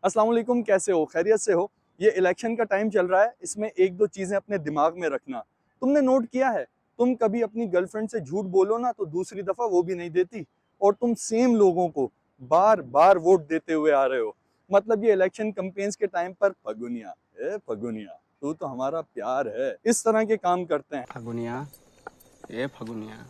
अस्सलाम वालेकुम, कैसे हो? खैरियत से हो? ये इलेक्शन का टाइम चल रहा है, इसमें एक दो चीज़ें अपने दिमाग में रखना। तुमने नोट किया है, तुम कभी अपनी गर्लफ्रेंड से झूठ बोलो ना तो दूसरी दफ़ा वो भी नहीं देती, और तुम सेम लोगों को बार-बार वोट देते हुए आ रहे हो। मतलब ये इलेक्शन कैंपेन्स के टाइम पर फगुनिया, ए फगुनिया, तू तो हमारा प्यार है। इस तरह के काम करते हैं। फगुनिया, ए फगुनिया,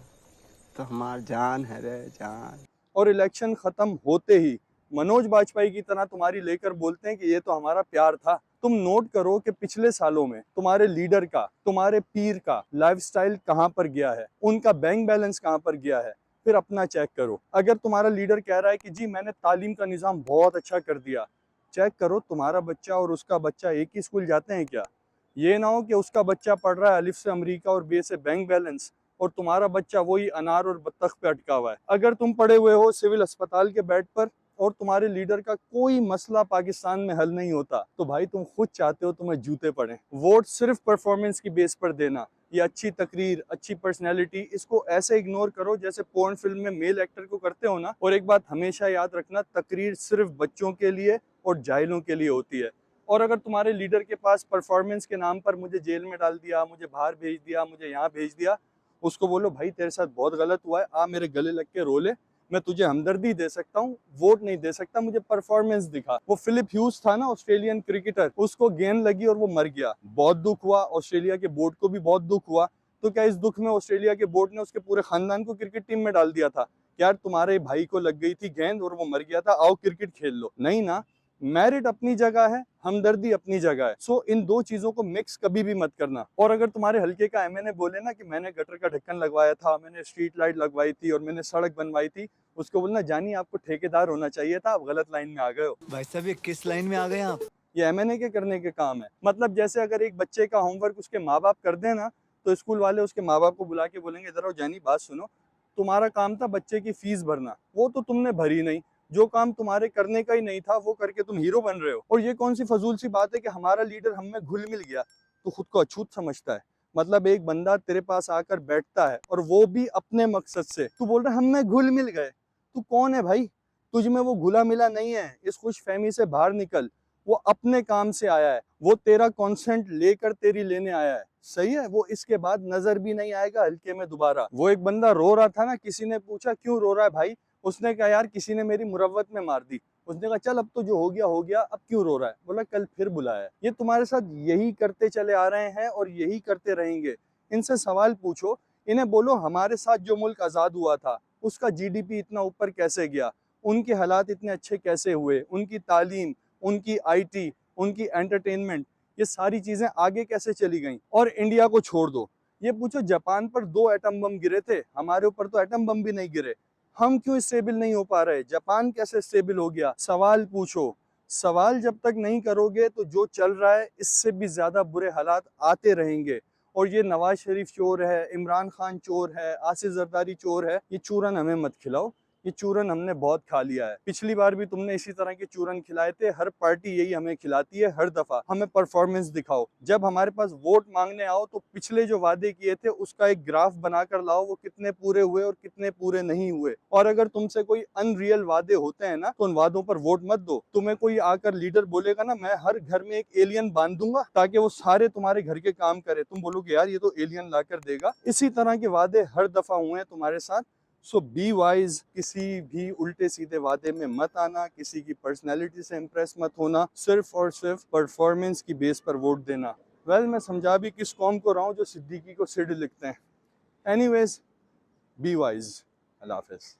तो हमार जान है रे जान। और इलेक्शन खत्म होते ही मनोज बाजपेयी की तरह तुम्हारी लेकर बोलते हैं कि ये तो हमारा प्यार था। तुम नोट करो कि पिछले सालों में तुम्हारे लीडर का, तुम्हारे पीर का लाइफस्टाइल कहां पर गया है, उनका बैंक बैलेंस कहां पर गया है। फिर अपना चेक करो। अगर तुम्हारा लीडर कह रहा है कि जी मैंने तालीम का निज़ाम बहुत अच्छा कर दिया, चेक करो तुम्हारा बच्चा और उसका बच्चा एक ही स्कूल जाते हैं क्या। ये ना हो कि उसका बच्चा पढ़ रहा है अलिफ से अमेरिका और बे से बैंक बैलेंस, और तुम्हारा बच्चा वही अनार और बत्तख पे अटका हुआ है। अगर तुम पड़े हुए हो सिविल अस्पताल के बेड पर और तुम्हारे लीडर का कोई मसला पाकिस्तान में हल नहीं होता, तो भाई तुम खुद चाहते हो तुम्हें जूते पड़े। वोट सिर्फ परफॉर्मेंस की बेस पर देना, ये अच्छी तकरीर, अच्छी पर्सनैलिटी, इसको ऐसे इग्नोर करो जैसे पोर्न फिल्म में मेल एक्टर को करते हो ना। और एक बात हमेशा याद रखना, तकरीर सिर्फ बच्चों के लिए और जाहिलों के लिए होती है। और अगर तुम्हारे लीडर के पास परफॉर्मेंस के नाम पर मुझे जेल में डाल दिया, मुझे बाहर भेज दिया, मुझे यहाँ भेज दिया, उसको बोलो भाई तेरे साथ बहुत गलत हुआ है, आ मेरे गले लग के रो ले, मैं तुझे हमदर्दी दे सकता हूँ, वोट नहीं दे सकता, मुझे परफॉर्मेंस दिखा। वो फिलिप ह्यूज था ना, ऑस्ट्रेलियन क्रिकेटर, उसको गेंद लगी और वो मर गया। बहुत दुख हुआ, ऑस्ट्रेलिया के बोर्ड को भी बहुत दुख हुआ। तो क्या इस दुख में ऑस्ट्रेलिया के बोर्ड ने उसके पूरे खानदान को क्रिकेट टीम में डाल दिया था? यार तुम्हारे भाई को लग गई थी गेंद और वो मर गया था, आओ क्रिकेट खेल लो? नहीं ना। मेरिट अपनी जगह है, हमदर्दी अपनी जगह है। सो इन दो चीजों को मिक्स कभी भी मत करना। और अगर तुम्हारे हल्के का एमएनए बोले ना कि मैंने गटर का ढक्कन लगवाया था, मैंने स्ट्रीट लाइट लगवाई थी और मैंने सड़क बनवाई थी, उसको बोलना जानी आपको ठेकेदार होना चाहिए था, आप गलत लाइन में आ गए हो। भाई साहब, ये किस लाइन में आ गए आप? ये एमएनए के करने के काम है। मतलब जैसे अगर एक बच्चे का होमवर्क उसके माँ बाप कर दें ना, तो स्कूल वाले उसके माँ बाप को बुला के बोलेंगे इधर आओ जानी बात सुनो, तुम्हारा काम था बच्चे की फीस भरना, वो तो तुमने भरी नहीं। जो काम तुम्हारे करने का ही नहीं था वो करके तुम हीरो बन रहे हो। और ये कौन सी फजूल सी बात है कि हमारा लीडर हम में घुल मिल गया, तो खुद को अछूत समझता है। मतलब एक बंदा तेरे पास आकर बैठता है और वो भी अपने मकसद से, तू बोल रहा है हम में घुल मिल गए। तू कौन है भाई? तुझ में वो घुला मिला नहीं है। इस खुश फहमी से बाहर निकल। वो अपने काम से आया है, वो तेरा कॉन्सेंट लेकर तेरी लेने आया है, सही है? वो इसके बाद नजर भी नहीं आएगा हल्के में दोबारा। वो एक बंदा रो रहा था ना, किसी ने पूछा क्यों रो रहा है भाई, उसने कहा यार किसी ने मेरी मुरव्वत में मार दी। उसने कहा चल अब तो जो हो गया, अब क्यों रो रहा है? बोला कल फिर बुलाया है। ये तुम्हारे साथ यही करते चले आ रहे हैं और यही करते रहेंगे। इनसे सवाल पूछो, इन्हें बोलो हमारे साथ जो मुल्क आजाद हुआ था उसका जीडीपी इतना ऊपर कैसे गया, उनके हालात इतने अच्छे कैसे हुए, उनकी तालीम, उनकी आईटी, उनकी एंटरटेनमेंट, ये सारी चीजें आगे कैसे चली गई। और इंडिया को छोड़ दो, ये पूछो जापान पर 2 एटम बम गिरे थे, हमारे ऊपर तो एटम बम भी नहीं गिरे। हम क्यों स्टेबल नहीं हो पा रहे? जापान कैसे स्टेबल हो गया? सवाल पूछो। सवाल जब तक नहीं करोगे तो जो चल रहा है इससे भी ज्यादा बुरे हालात आते रहेंगे। और ये नवाज शरीफ चोर है, इमरान खान चोर है, आसिफ जरदारी चोर है, ये चूरन हमें मत खिलाओ। ये चूरन हमने बहुत खा लिया है। पिछली बार भी तुमने इसी तरह के चूरन खिलाए थे। हर पार्टी यही हमें खिलाती है, हर दफा हमें परफॉर्मेंस दिखाओ। जब हमारे पास वोट मांगने आओ तो पिछले जो वादे किए थे उसका एक ग्राफ बनाकर लाओ, वो कितने पूरे हुए और कितने पूरे नहीं हुए। और अगर तुमसे कोई अनरियल वादे होते हैं ना तो उन वादों पर वोट मत दो। तुम्हें कोई आकर लीडर बोलेगा ना मैं हर घर में एक एलियन बांध दूंगा ताकि वो सारे तुम्हारे घर के काम करे, तुम बोलोगे यार ये तो एलियन ला कर देगा। इसी तरह के वादे हर दफा हुए हैं तुम्हारे साथ। सो बी वाइज, किसी भी उल्टे सीधे वादे में मत आना, किसी की पर्सनैलिटी से इम्प्रेस मत होना, सिर्फ और सिर्फ परफॉर्मेंस की बेस पर वोट देना। वेल मैं समझा भी किस कौम को रहा हूँ जो सिद्दीकी को सिड लिखते हैं। Anyways, be wise. Allah Hafiz.